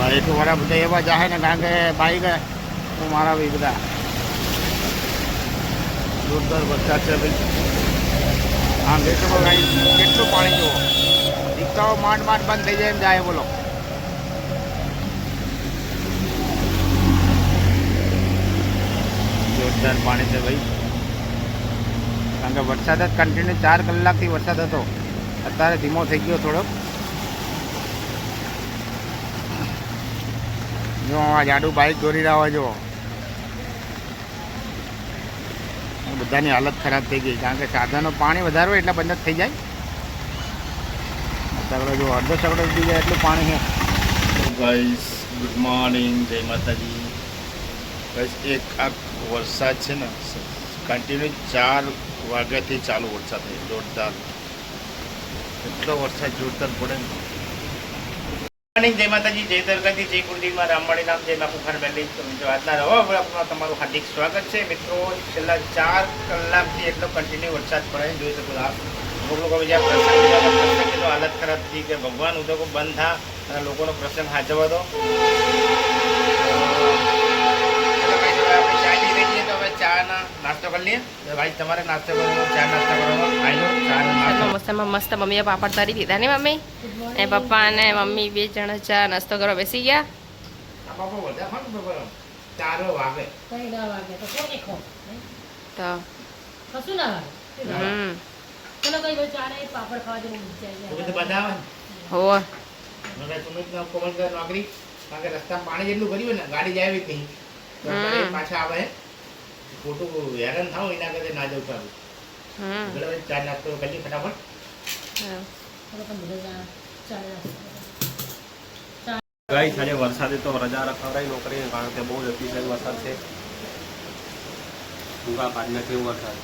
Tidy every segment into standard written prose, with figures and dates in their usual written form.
Bike વાળા બધા એવા જાહે ને, કારણ કે બાઈક મારા ભાઈ બધા જોરદાર વરસાદ છે ભાઈ. આમ દેખો ભાઈ કેટલું પાણી જુઓ, રિક્ષાઓ માંડ બંધ થઈ જાય એમ જાય. બોલો જોરદાર પાણી છે ભાઈ, કારણ કે વરસાદ જ કન્ટિન્યુ 4 કલાકથી વરસાદ હતો. અત્યારે ધીમો થઈ ગયો થોડોક. જો આ જાડું બાઈક દોરી રહ્યા હોય, જો બધાની હાલત ખરાબ થઈ ગઈ, કારણ કે સાધનો પાણી વધારે હોય એટલે બંધ જ થઈ જાય. અત્યારે જો અડધો સગડો થઈ જાય એટલું પાણી છે. ગાઈસ ગુડ મોર્નિંગ, જય માતાજી. ગાઈસ એક આ વરસાદ છે ને કન્ટિન્યુ 4 વાગ્યાથી ચાલુ વરસાદ છે, જોરદાર. એટલો વરસાદ જોરદાર પડે ને. મોર્નિંગ, જય માતાજી, જય દરગાહથી, જય કુળદેવીમાં, રામવાડી નામ, જય બાપુ ખાન બેલી. તો મિત્રો આજના રવા બ્લોગમાં તમારું હાર્દિક સ્વાગત છે. મિત્રો છેલ્લા 4 કલાકથી એટલો કન્ટિન્યુ વરસાદ પડે, જોઈ શકો આપ. અમુક લોકો બીજા પ્રસંગની તો હાલત ખરાબ થઈ કે ભગવાન ઉદ્યોગો બંધ થા અને લોકોનો પ્રસંગ હાજવા દો. નાસ્તો કરી લઈએ ભાઈ. તમારે નાસ્તો કરવાનો, ચા નાસ્તો કરવાનો, મસ્ત મમ્મીએ પાપડ તરી દીધા ને મમ્મી એ પપ્પા અને મમ્મી 2 જણા ચા નાસ્તો કરવા બેસી ગયા. રસ્તામાં પાણી જેટલું ભર્યું ને ગાડી જાય નહીં, પાછા આવે ખોટું હેરાન થાવ એના કરતા ના જવું સારું. ચા નાસ્તો કરી ફટાફટ. ગાઈસ આજે વરસાદે તો રજા રખાવડાવી નોકરી, કારણ કે બહુ જ અતિશય વરસાદ છે. ભૂકા કાઢ નાખે એવું વરસાદ.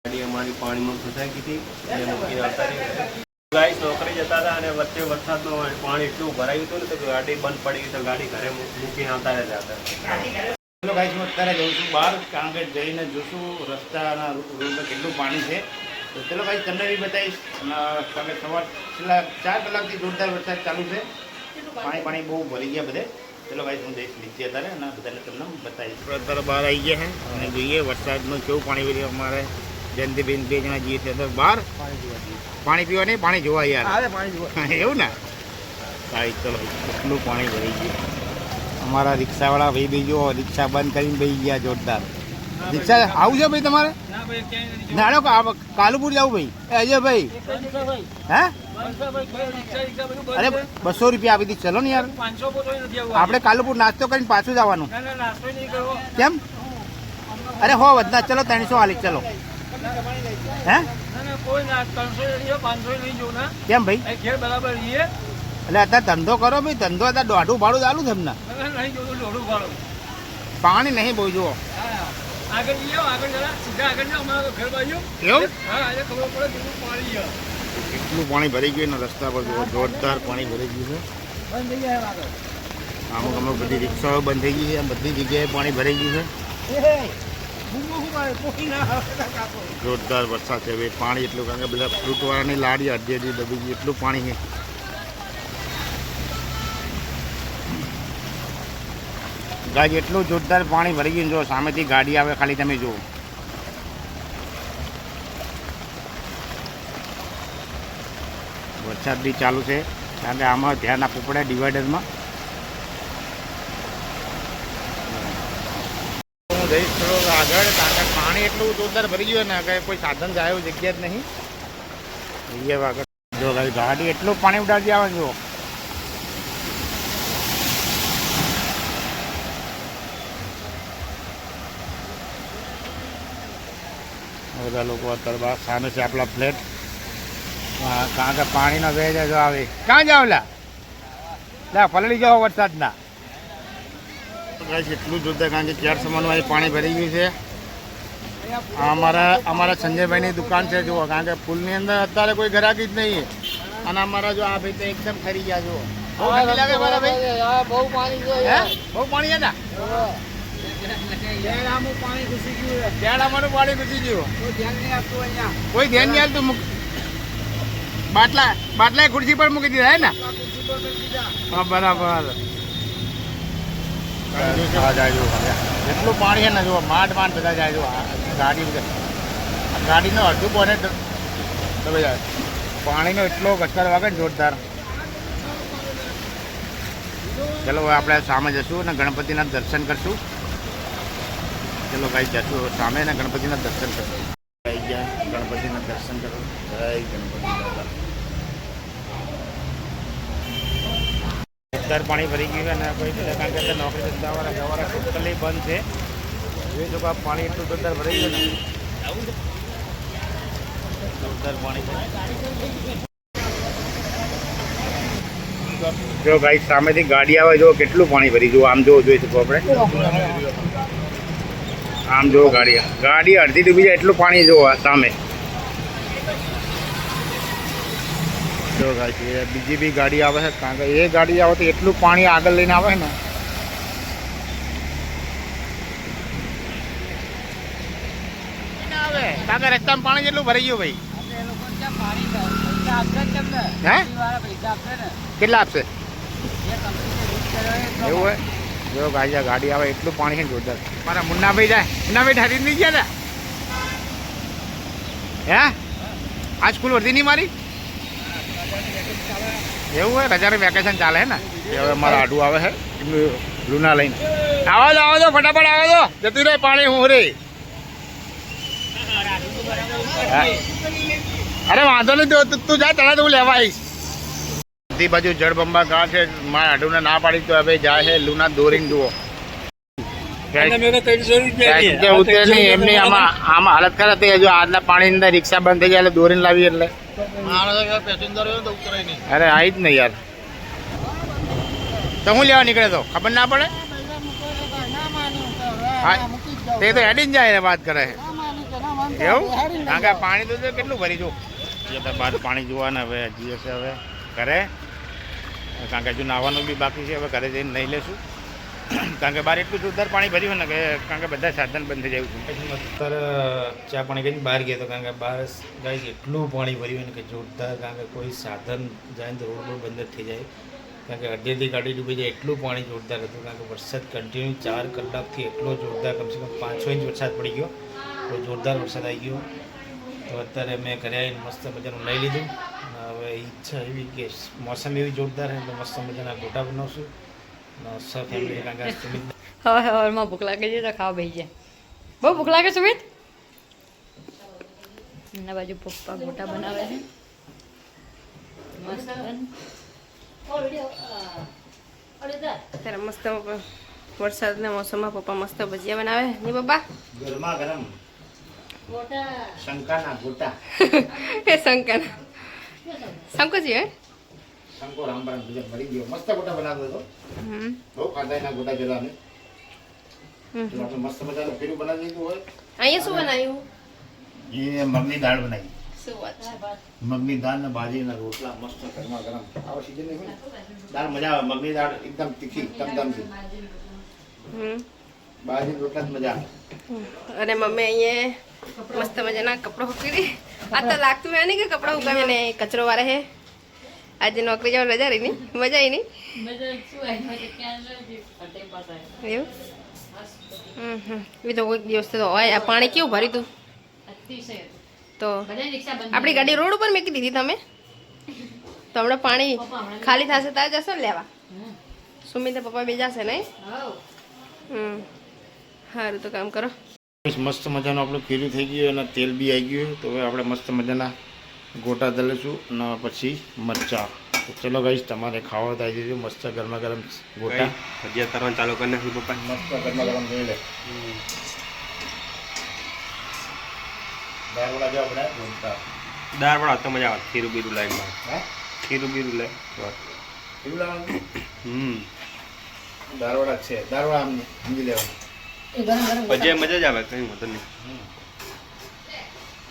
ગાડી અમારી પાણીમાં ફસાઈ ગઈ હતી એટલે મૂકીને આવતા રહ્યા. ગાઈસ નોકરી જતા હતા અને વચ્ચે વરસાદમાં પાણી એટલું ભરાયું હતું ને તો ગાડી બંધ પડી ગઈ, તો ગાડી ઘરે મૂકીને આવતા રહ્યા હતા. ચલો ગાઈસ હું અત્યારે જઉં છું બહાર, કારણ કે જઈને જોશું રસ્તાના રોડમાં કેટલું પાણી છે. તો ચલો ગાઈસ તમને બી બતાવીશ. કારણ કે છેલ્લા 4 કલાકથી જોરદાર વરસાદ ચાલુ છે, પાણી બહુ ભરી ગયા બધે. ચલો ગાઈસ હું જઈશ નીચે અત્યારે અને બધાને તમને બતાવીશ. અત્યારે બહાર આવી ગયા છે અને જોઈએ વરસાદનું કેવું પાણી વળી. અમારે જયંતિબેન 2 જણા જઈએ છીએ તો બહાર પાણી પીવા નહીં, પાણી જોવા યાર. એવું ને ગાઈસ ચલો કેટલું પાણી ભરી ગયું. અમારા રિક્ષાવાળા ભાઈ બી જો રિક્ષા બંધ કરીને બેસી ગયા જોરદાર. રિક્ષા આવું છે ભાઈ તમારે? નાડો કાલુપુર જવું ભાઈ. અજયભાઈ હે અરે 200 રૂપિયા આપી દી. ચલો ને યાર, આપણે કાલુપુર નાસ્તો કરીને પાછું જવાનું. કેમ? અરે હો વધના. ચલો 300 હાલી. ચલો હે કેમ ભાઈ? એટલે અત્યારે ધંધો કરો ભાઈ, ધંધો અત્યારે દોઢું ભાડું ચાલુ છે એમને. પાણી નહીં બહુ જુઓ. એટલું પાણી ભરી ગયું ને રસ્તા પર જુઓ, જોરદાર પાણી ભરી ગયું છે. અમુક બધી રિક્ષાઓ બંધ થઈ ગઈ છે, બધી જગ્યાએ પાણી ભરાઈ ગયું છે. જોરદાર વરસાદ છે ભાઈ. પાણી એટલું, કારણ કે બધા ફ્રૂટવાળાની લારી અડધી ડબી ગઈ, એટલું પાણી છે. ગાજ એટલું જોરદાર પાણી ભરી ગયું. જો સામેથી ગાડી આવે ખાલી તમે જુઓ. વરસાદ બી ચાલુ છે, કારણ કે આમાં ધ્યાન આપવું પડે ડિવાઈડરમાં. હું જઈશ થોડું આગળ, કારણ કે પાણી એટલું જોરદાર ભરી ગયું ને કે કોઈ સાધન જાય એવું જગ્યા જ નહીં. આગળ જો ગાડી એટલું પાણી ઉડાડી આવે જુઓ. બધા લોકો અત્યારે સામે છે આપણા ફ્લેટ. કારણ કે પાણીનો વેજ જો આવે. ક્યાં જાવ લા પલળી જાઓ વરસાદના. એટલું જોરદાર, કારણ કે ક્યાર સમાનમાં અહીં પાણી ભરી ગયું છે. અમારા સંજયભાઈની દુકાન છે જુઓ, કારણ કે પુલની અંદર અત્યારે કોઈ ગ્રાહકી જ નહીં. અને અમારા જો આ ભાઈ તો એકદમ ખરી ગયા જુઓ. બહુ ઠંડી લાગે મારા ભાઈ? બહુ પાણી છે ને. પાણી ઘૂસી ગયું. કોઈ ધ્યાન નહીં આપતું. બાટલા ખુરશી પર મૂકી દીધા હે ને. હા બરાબર એટલું પાણી છે ને જો માંડ માંડ બધા જાય જો ગાડીનો અડધું બોનેટ દબાઈ જાય પાણીનો એટલો ગચકાર વાગે ને જોરદાર. ચલો હવે આપણે સામે જશું અને ગણપતિના દર્શન કરશું. ચલો ભાઈ જશું સામે ને ગણપતિના દર્શન કરશું. આવી ગયા ગણપતિના દર્શન કરો. જય ગણપતિ દાદા. જોરદાર પાણી ભરી ગયું અને કોઈ બધા કારણ કે નોકરી ધંધાવાળા જવાળા ટોટલી બંધ છે. જોઈ શકો આ પાણી એટલું જોરદાર ભરાઈ ગયું ને જોરદાર પાણી છે. જો ભાઈ સામેથી ગાડી આવે જો કેટલું પાણી ભરી જુઓ આમ જો જોઈ શકો આપણે આમ જો ગાડી અડધી ડૂબી જાય એટલું પાણી જુઓ સામે જો ભાઈ બીજી બી ગાડી આવે છે કારણ કે એ ગાડી આવે તો એટલું પાણી આગળ લઈને આવે ને આવે કારણ કે રસ્તામાં પાણી જેટલું ભરાઈ ગયું ભાઈ. હે કેટલા આપશે એવું હોય જો ગાડી આવે એટલું પાણી છે જોરદાર. મારા મુન્નાભાઈ ઠરી નહીં ગયા હતા હે આ સ્કૂલ વર્ધી નહીં મારી એવું હોય રજાનું વેકેશન ચાલે હે ને હવે મારા આડું આવે છે લૂના લઈને આવો દો ફટાફટ આવો દો જતું રહે પાણી હું રે. અરે વાંધો નહીં તું જા તને તો હું લેવા આવીશ. બધી બાજુ જળબંબા ઘા છે મારા આડુને ના પાડી તો હવે જાય છે લૂના દોરીને જુઓ એમની આમાં હાલત ખરાબ થઈ જો આજના પાણી અંદર રિક્ષા બંધ થઈ જાય એટલે દોરીને લાવી એટલે અરે આવી જ નહીં યાર તો હું લેવા નીકળે તો ખબર ના પડે હા તે તો હેડીને જાય વાત કરે છે એવું કારણ કે પાણી તો કેટલું ભરી જો બહાર પાણી જોવાના હવે હજી હશે હવે ઘરે કારણ કે હજુ નાહવાનું બી બાકી છે હવે ઘરે જઈને નહીં લેશું કારણ કે બહાર એટલું જોરદાર પાણી ભર્યું ને કે કારણ કે બધા સાધન બંધ થઈ જાય છે. અત્યારે ચા પાણી કરીને બહાર ગયા તો કારણ કે બહાર જાય એટલું પાણી ભર્યું ને કે જોરદાર કારણ કે કોઈ સાધન જાય તો રોડ બંધ જ થઈ જાય કારણ કે અડધેથી ગાડી ડૂબી જાય એટલું પાણી જોરદાર હતું કારણ કે વરસાદ કન્ટિન્યુ 4 કલાકથી એટલો જોરદાર કમસે કમ 5-6 ઇંચ વરસાદ પડી ગયો તો જોરદાર વરસાદ આવી ગયો. તો અત્યારે મેં ઘરે આવીને મસ્ત મજાનું લઈ લીધું હવે ઈચ્છા એવી કે મોસમ એવી જોરદાર છે તો મસ્ત મજાના ગોટા બનાવશું ફેમિલી કારણ કે સુમિત હવામાં ભૂખ લાગે છે તો ખાવા બેસી જાય. બહુ ભૂખ લાગે સુમિત એના બાજુ પપ્પા ગોટા બનાવે છે મસ્ત અત્યારે મસ્ત વરસાદના મોસમમાં પપ્પા મસ્ત ભજીયા બનાવે નહીં પપ્પા ગરમા ગરમ શંકાના ગોટા એ શંકરના શંકરજી હે શંકો રામબાણ ભજીયા મળી ગયો મસ્ત ગોટા બનાવ્યો હતો બહુ ખાધા એના ગોટા પેલા અમે આપણે મસ્ત મજાનું પેલું બનાવી દીધું હોય. અહીંયા શું બનાવ્યું એ મગની દાળ બનાવી શું વાત છે મગની દાળ ને બાજરીના રોટલા મસ્ત ગરમા ગરમ આવા સીઝન ની હોય દાળ મજા આવે મગની દાળ એકદમ તીખી તમતમથી બાજરી રોટલા જ મજા આવે. અને મમ્મી અહીંયા મસ્ત મજાના કપડાં હુકવી આ તો લાગતું હે નહીં કે કપડાં હુકાવે ને કચરો વારે હે આજે નોકરી જવા રજા રહી નહીં મજા આવી નહીં એવું એ તો કોઈક દિવસ તો હોય આ પાણી કેવું ભર્યું તું તો આપણી ગાડી રોડ ઉપર મૂકી દીધી તમે તો હમણાં પાણી ખાલી થશે ત્યારે જશો ને લેવા સુમિત પપ્પા બે જશે નહીં સારું તો કામ કરો. મસ્ત મજાનું આપણું ખીરું થઈ ગયું અને તેલ બી આવી ગયું તો હવે આપણે મસ્ત મજાના ગોટા તળીશું અને પછી મરચાં તો ચલો ગાઈશ તમારે ખાવા તો આવી જજો મસ્ત ગરમા ગરમ ગોટા ભજીયા તરવાનું ચાલુ કરી નાખ્યું પપ્પા મસ્ત ગરમા ગરમ જોઈ લે દાળવડા જો આપણે ગોટા દાળ વડા તો મજા આવે ખીરું બીરું લાવી હા ખીરું બીરું લે એવું લાવવાનું દાળવડા છે દાળવડા આમ સમજી લેવાનું ભજીયા મજા જ આવે કઈ વાંધો નહીં.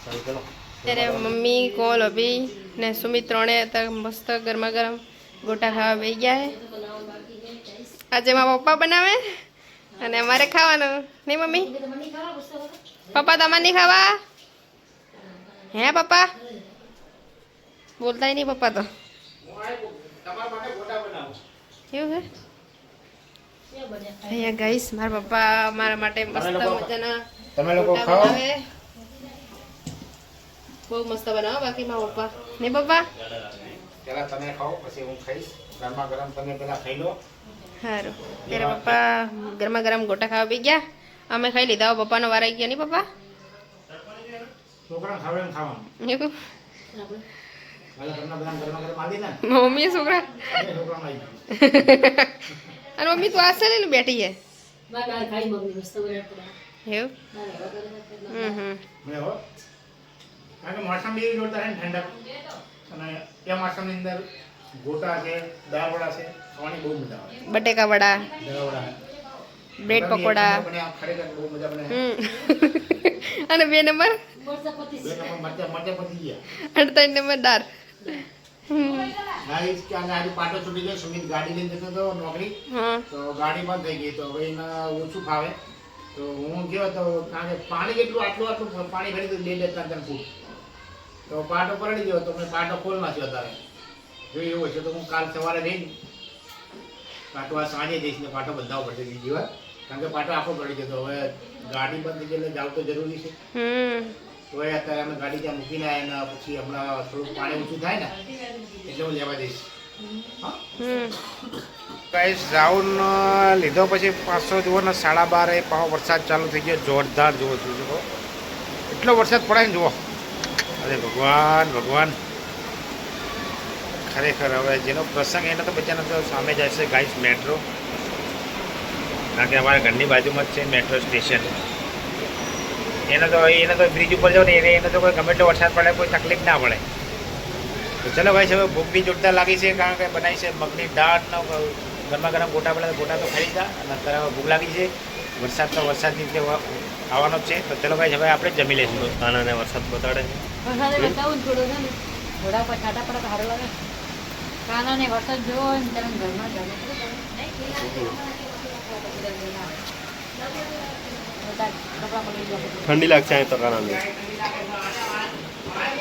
સારું ચલો ત્યારે મમ્મી કોલ અભી ને સુમિત ત્રણે હતા મસ્ત ગરમા ગરમ ગોટા ખાવા બેસી ગયા છે. આજે મારા પપ્પા બનાવે અને અમારે ખાવાનું નહીં મમ્મી પપ્પા તમારે નહીં ખાવા હે પપ્પા બોલતા નહીં પપ્પા તો તમારા માટે ગોટા બનાવો. એવું છે અહીંયા ગાઈસ મારા પપ્પા મારા માટે મસ્ત મજાના તમે લોકો ગોટા ખાઓ. બનાવે. બહુ મસ્ત બનાવો બાકી મારા પપ્પા ને પપ્પા પેલા તમે ખાઓ પછી હું ખાઈશ. ગરમા ગરમ તમે પેલા ખાઈ લો. સારું ત્યારે પપ્પા ગરમા ગરમ ગોટા ખાવા બી ગયા અમે ખાઈ લીધા હવે પપ્પાનો વાર આવી ગયો નહીં પપ્પા છોકરા ખાવે એમ ખાવાનું. એવું પેલા તમને બધા ગરમા ગરમ આલી ને મમ્મી છોકરા એ છોકરાને આવી ગયું. અને મમ્મી તું આશે લઈને બેઠી છે એવું મેં હો કારણ કે મોસમ બી જોરદાર છે ને ઠંડક અને એ મોસમની અંદર ગોટા છે દાળવડા છે ખાવાની બહુ મજા આવે. બટેકા વડા દાળવડા બ્રેડ પકોડા બને આ ખરેખર બહુ મજા બને. અને 2 નંબર 2 નંબર મરચા પતી ગયા. અને 3 નંબર દાળ ગાઈસ કે આજે પાટો છૂટી ગયો. સુમિત ગાડી લઈને જતો હતો નોકરી હા તો ગાડી બંધ થઈ ગઈ તો હવે એને ઓછું ફાવે તો હું ગયો તો કારણ કે પાણી કેટલું આટલું પાણી ભરી દીધું 2-3 ફૂટ તો પાટો પલળી ગયો તો મેં પાટો ખોલ નાખ્યો અત્યારે જો એવું હશે તો હું કાલ સવારે જઈને પાટો આ સાંજે જઈશ ને પાટો બંધાવવો પડશે બીજી વાર કારણ કે પાટો આખો પડી ગયો તો હવે ગાડી બંધ થઈ ગઈ એટલે જાવ તો જરૂરી છે તો એ અત્યારે અમે ગાડી ત્યાં મૂકીને આવ્યા ને પછી હમણાં થોડું પાણી ઓછું થાય ને એટલે હું લેવા જઈશ. ગાઈસ રાઉન્ડ લીધો પછી 500 જુઓ ને 12:30 પાવ વરસાદ ચાલુ થઈ ગયો જોરદાર જુઓ જુઓ એટલો વરસાદ પડે ને જુઓ અરે ભગવાન ભગવાન ખરેખર હવે જેનો પ્રસંગ એને તો બધાને તો સામે જાય છે ગાઈસ મેટ્રો કારણ કે અમારા ઘરની બાજુમાં જ છે મેટ્રો સ્ટેશન એને તો બ્રિજ ઉપર જાવ ને એને તો કોઈ ગમે એટલો વરસાદ પડે કોઈ તકલીફ ના પડે તો ચલો ભાઈ હવે ભૂખ બી જોરદાર લાગી છે કારણ કે બનાવી છે મગની દાળનો ગરમા ગરમ ગોટા પડે ગોટા તો ખાઈ લીધા અને અત્યારે ભૂખ લાગી છે વરસાદની રીતે આવવાનો જ છે તો ચલો ભાઈ હવે આપણે જમી લઈશું. આનાને વરસાદ બતાડે છે ઠંડી લાગશે અહીં તો કાનાને.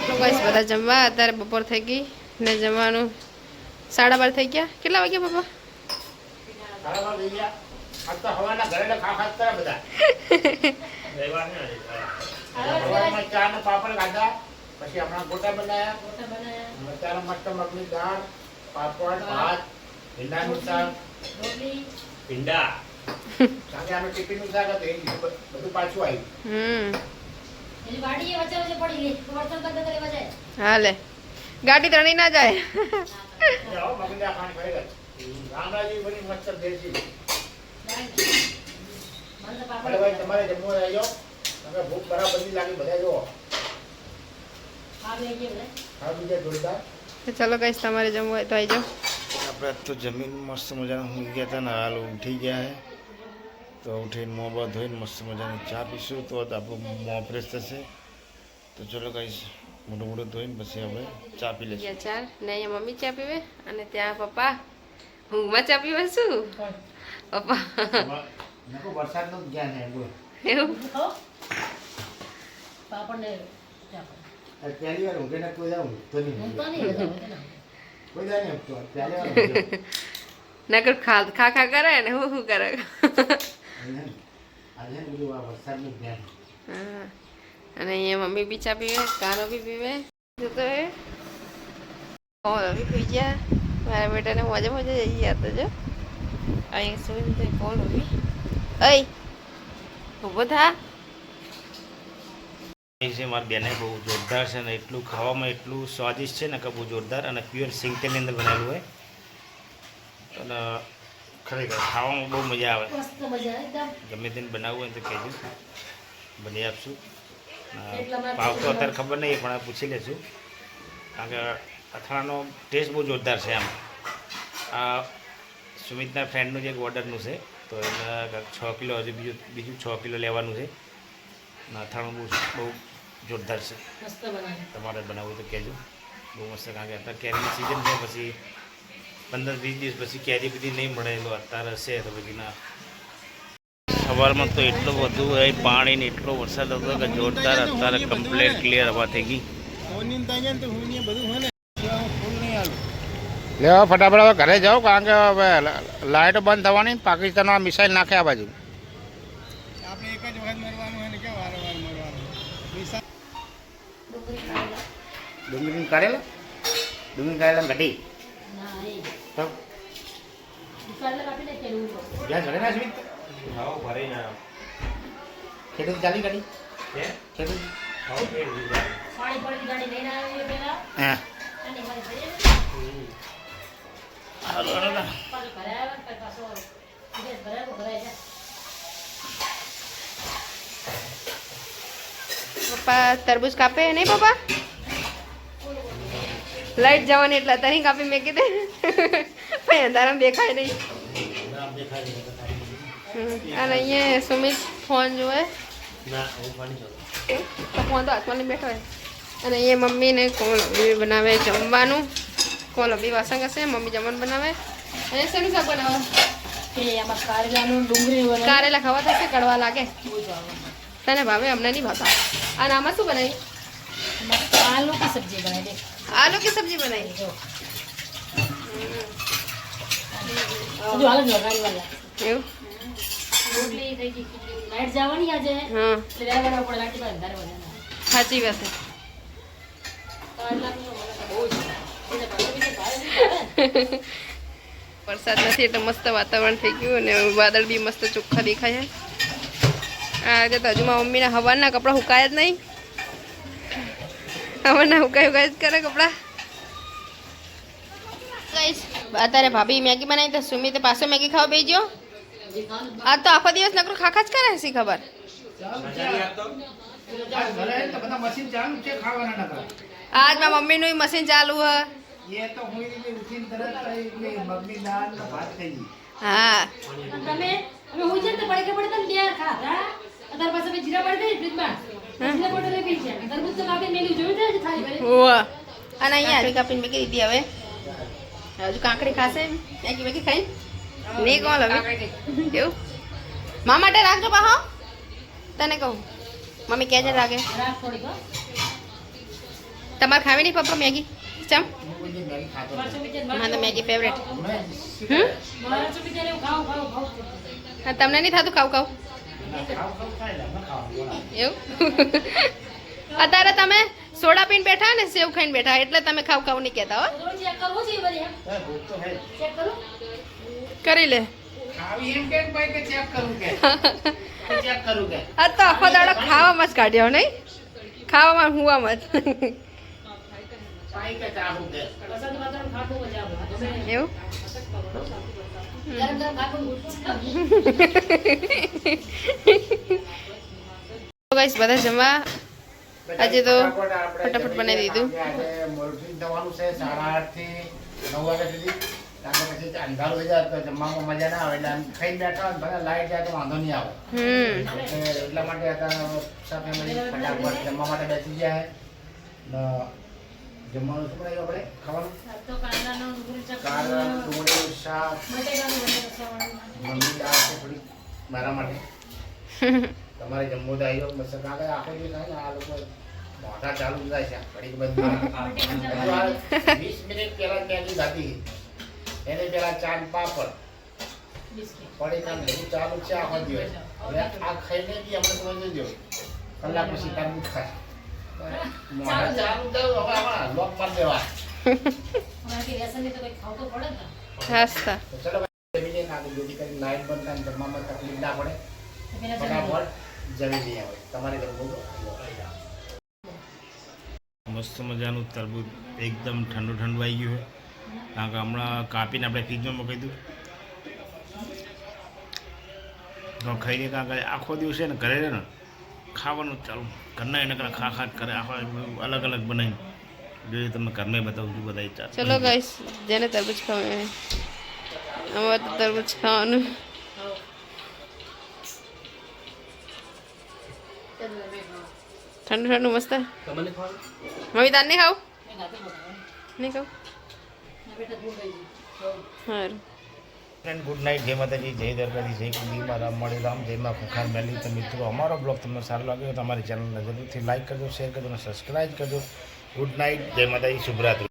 તો બસ બધા જમવા અત્યારે બપોર થઈ ગઈ ને જમવાનું 12:30 થઈ ગયા. કેટલા વાગ્યા પપ્પા? ચા ને પાપડ ખાધા પછી હમણાં ગોટા બનાવ્યા અત્યારે મસ્ત મગની દાળ પાપડ ભાત ભીંડાનું શાક ભીંડા કારણ કે આનું ટિફિનનું શાક હતું એ બધું પાછું આવ્યું. હાલે ગાડી ત્રણી ના જાય. તમારે જમવું આવજો તમે ભૂખ બરાબર નહીં લાગી બધા જો ચલો કઈ તમારે જમવું હોય તો આવી જાઓ. આપણે તો જમીન મસ્ત મજાના ઊંઘી ગયા હતા ને હાલ ઉઠી ગયા છે તો ઉઠીને મોં બાદ ધોઈને મસ્ત મજાની ચા પીશું તો આપણું મોં ફ્રેશ થશે. તો ચલો કઈ મોટું ધોઈને પછી આપણે ચા પી લઈશું. ચાર ને અહીંયા મમ્મી ચા પીવે અને ત્યાં પપ્પા ઊંઘમાં ચા પીવે શું પપ્પા વરસાદનું જ્ઞાન એવું પહેલી વાર ઊંઘે ને કોઈ જાઉં તો નહીં કોઈ જાય નહીં તો પહેલી વાર નકર ખા કરે ને હું કરે આજે બધું આ વરસાદનું જ્ઞાન. હા અને અહીંયા મમ્મી બી ચા પીવે કાનો બી પીવે તો એ બી પી ગયા મારા બેટાને મજા મજા જઈ ગયા તો જો અહીંયા સુઈને તો કોણ ઉભી અય ઊભો થા છે. મારી બેને બહુ જોરદાર છે ને એટલું ખાવામાં એટલું સ્વાદિષ્ટ છે ને કે બહુ જોરદાર અને પ્યોર સિંગ તેલની અંદર બનાવેલું હોય અને ખરેખર ખાવામાં બહુ મજા આવે. ગમે તેને બનાવવું હોય તો કહેજો બની આપશું. ભાવ તો અત્યારે ખબર નહીં પણ પૂછી લેશું કારણ કે અથાણાનો ટેસ્ટ બહુ જોરદાર છે. આમ આ સુમિતના ફ્રેન્ડનું જે એક ઓર્ડરનું છે તો એને 6 કિલો હજુ બીજું 6 કિલો લેવાનું છે. અથાણું બહુ જોરદાર છે. તમારે બનાવવું તો કહેજો બહુ મસ્ત કારણ કે અત્યારે કેરીની સિઝન છે પછી 15-20 દિવસ પછી કેરી બધી નહીં મળે તો અત્યારે હશે તો પછી ના. સવારમાં તો એટલું બધું હોય પાણી ને એટલો વરસાદ હતો કે જોરદાર અત્યારે કમ્પ્લીટ ક્લિયર હવા થઈ ગઈ. લેવા ફટાફટ હવે ઘરે જાઓ, કારણ કે હવે લાઇટો બંધ થવાની. પાકિસ્તાન આ મિસાઇલ નાખે આ બાજુ. આપણે એક જ વખત મરવાનું હોય ને કે વારંવાર મરવાનું. ડુંગળી કાઢેલા, ડુંગળી કાઢેલા ઘટી તો ત્યાં ઘરે ના સ્મિત હા ભરે ના ખેડૂત ચાલી ગાડી હે ખેડૂત હા ફેર દીધા હા પપ્પા તરબૂચ કાપે નહીં પપ્પા? લાઈટ જવાની એટલે તરી કાપી મેં કીધે ભાઈ અંધારામાં દેખાય નહીં. અને અહીંયા સુમિત ફોન જોવે ના હું પાણી ચાલો તો ફોન તો હાથમાં લઈને બેઠો હોય. અને અહીંયા મમ્મીને કોલંબી બનાવે જમવાનું. કોલંબી વાસણ ઘસે, મમ્મી જમવાનું બનાવે. અને શેનું શાક બનાવે? કારેલા ખાવા થશે, કડવા લાગે તને ભાવે? અમને નહીં ભાવતા. અને આમાં શું બનાવી? आलू की सब्जी बनाई दे आलू की सब्जी बनाई. जो अलग लगाड़ी वाला એવું? रोटली થઈ ગઈ લાઈટ જવાની આજે હા એટલે વેલા વેલા ઉપર લાઈટ પર અંધાર બનાવના સાચી વાત છે. વરસાદ નથી એટલે મસ્ત વાતાવરણ થઈ ગયું અને વાદળ બી મસ્ત ચોખ્ખા દેખાય છે. આજે તો હજુ મારા મમ્મીના હવારના કપડાં સુકાયા જ નહીં. હવારના સુકાય જ કરે કપડાં. અત્યારે ભાભી મેગી બનાવી તો સુમિતે પાછો મેગી ખાવા બેસી ગયો. આજ તો આખો દિવસ નકરો ખાખા જ કરે શી ખબર. બધા મશીન ચાલુ છે ખાવાના નકરા. આજ મારા મમ્મીનું મશીન ચાલુ હ. એ તો હું ઉઠીને તરત મમ્મી દાળ ને ભાત ખાઈ ગઈ. હા તમે અમે હું છે તો પડકે પડે તમે બે ખાધા અતાર પાસે મેં જીરા પાડી દે ફ્રીજમાં જીરા પાડી લઈ પી છે તરબૂચ તો કાપી મેલી જોયું છે થાળી ભરી ઓવા. અને અહીંયા હરી કાપીને મેગી દીધી. હવે હજુ કાંકડી ખાશે. મેગી મેગી ખાઈ નહીં કોણ હવે એવું મા માટે રાખજો પાહો. તને કહું મમ્મી ક્યાં રાખે? રાખ થોડી કો તમારે ખાવી નહીં પપ્પા મેગી? ચમ હું કોઈ દી મેગી ખાતો મારસો નથી. બીજે મારે તો મેગી ફેવરેટ. મેં મારસો બીજે ને ખાવ ખાવ ખાવ હા તમને નહીં થતું ખાવું ખાવું ખાવ ખાઈ લે, ન ખાવાનું બોલા. એવું? અત્યારે તમે સોડા પીને બેઠા ને સેવ ખાઈને બેઠા એટલે તમે ખાવ ખાવું નહીં કહેતા હો. તો ચેક કરવો છે બધી એમ તારે ભૂખ તો હે જ. ચેક કરું કરી લે. ખાવી એમ કે ભાઈ કે ચેક કરું કે ચેક કરું કે આ તો આખો દાડો ખાવામાં જ કાઢ્યો નહીં? ખાવામાં હુવામાં જ. પાઈ કે ચાહું કે વરસાદ વાતાવરણ ખાટું મજા આવે એવું? ગરમ ગરમ ખાટું ગાઈસ બધા જમવા આજે તો ફટાફટ બનાવી દીધું. આજે મોરબી જવાનું છે 8:30 થી 9 વાગ્યા સુધી. કારણ કે પછી અંધારું થઈ જાય તો જમવામાં મજા ના આવે એટલે આમ ખાઈ બેઠા હોય ને ભલે લાઈટ જાય તો વાંધો નહીં આવે. એટલે એટલા માટે અત્યારે સાથે મળી ફટાફટ જમવા માટે બેસી ગયા ને જમવાનું શું બનાવ્યું આપણે ખાવાનું? તો કાંદાનો ડુંગળી ચક કારેલા, ડુંગળી, શાક, બટેકાનું બનાવ્યું મમ્મી દાળ છે થોડી મારા માટે. તમારે જમવું તો આવી જાવ મસ્ત. કારણ કે આખો દિવસ થાય ને આ લોકો મોઢા ચાલુ થાય છે ઘડીક બધું. 20 મિનિટ પહેલા મેગી ખાધી એને પેલા ચાંદ પાપડ બિસ્કિટ પડી કામ બધું ચાલુ છે આખો દિવસ. હવે આ ખાઈને બી અમને સમજી દો કલાક પછી તરબૂચ ખાય. મોઢા ચાલુ થયું હવે આમાં લોક મારી દેવા. અમારે રેશન ની તો કઈ ખાવ તો પડે ને હાસ્તા તો ચલો ભાઈ જમી લઈએ નાખી જેથી કરીને લાઈટ બંધ થાય ને જમવામાં તકલીફ ના પડે. પેલા ફટાફટ જમી લઈએ હવે તમારે જમવું તો મસ્ત મજાનું તરબૂચ એકદમ ઠંડુ ઠંડુ આવી ગયું છે. કારણ કે હમણાં કાપીને આપણે ફ્રીજમાં મૂકી દીધું તો ખાઈ લઈએ. કારણ કે આખો દિવસ છે ને ઘરે રહે ને ખાવાનું ચાલુ ઘરના એને ખા ખા જ કરે. આખો અલગ અલગ બનાવીને જોઈએ તમને ઘરમાં બતાવું છું બધા ચાલ. ચલો ગાઈસ જેને તરબૂચ ખાવાનું અમારે તો તરબૂચ ખાવાનું. ઠંડુ ઠંડુ મસ્ત. તમને ખાવ મમ્મી તાર નહીં ખાવ? મેં ગાતો બોલાવે નહીં ખાવ? ના બેટા દૂર ગઈ સારું. Friend good night. જય માતાજી, જય દરગાજી, જય કુંડીમાં રામ મળી રામ, જયમાં ખુખાર મેલી. તો મિત્રો અમારો બ્લોગ તમને સારો લાગ્યો તો અમારી ચેનલને જરૂરથી લાઈક કરજો, શેર કરજો અને સબસ્ક્રાઈબ કરજો. ગુડ નાઇટ, જય માતાજી, શુભરાત્રી.